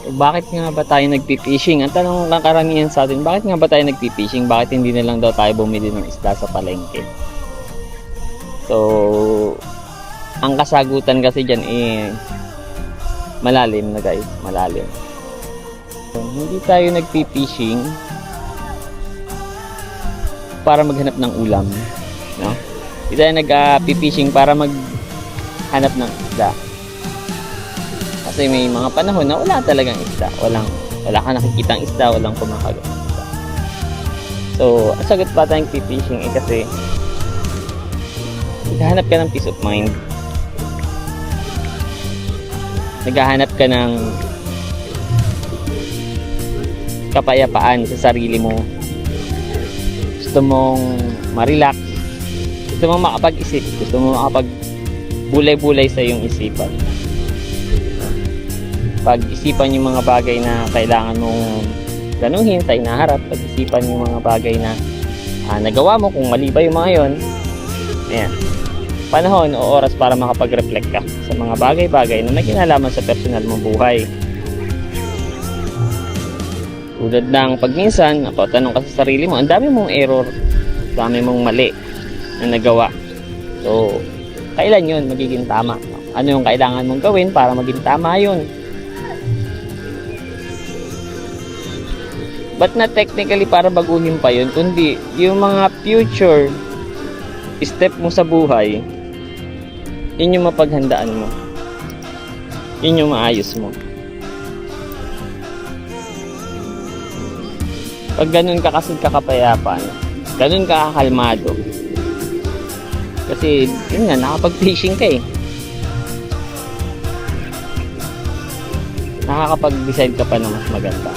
Bakit nga ba tayo nagpi-fishing? Ang tanong ng karamihan sa atin, bakit nga ba tayo nagpi-fishing? Bakit hindi na lang daw tayo bumili ng isda sa palengke? So, ang kasagutan kasi dyan malalim na guys, malalim. So, hindi tayo nagpi-fishing para maghanap ng ulam, no? Hindi tayo nag-fishing para maghanap ng isda. Kasi may mga panahon na wala talagang isda. Wala ka nakikitang isda, walang kumakagat ng isda. So, ang sagot pa tayong fishing kasi naghahanap ka ng peace of mind. Naghahanap ka ng kapayapaan sa sarili mo. Gusto mong ma-relax. Gusto mong makapag-isip. Gusto mong makapag-bulay-bulay sa iyong isipan. Pag-isipan yung mga bagay na kailangan mong ganuhin sa inaharap, pag-isipan yung mga bagay na nagawa mo, kung mali ba yung mga yon. Ayan, panahon o oras para makapag-reflect ka sa mga bagay-bagay na may kinalaman sa personal mong buhay. Tulad ng pagminsan, napatanong ka sa sarili mo, ang dami mong error, ang dami mong mali na nagawa. So, kailan yun magiging tama? Ano yung kailangan mong gawin para maging tama yun? But not technically para baguhin pa yun, kundi yung mga future step mo sa buhay, yun yung mapaghandaan mo. Yun yung maayos mo. Pag ganun ka kasi kakapayapaan, ganun ka kakalmado. Kasi yun nga, nakapag-fishing ka eh. Nakakapag-decide ka pa na mas maganda.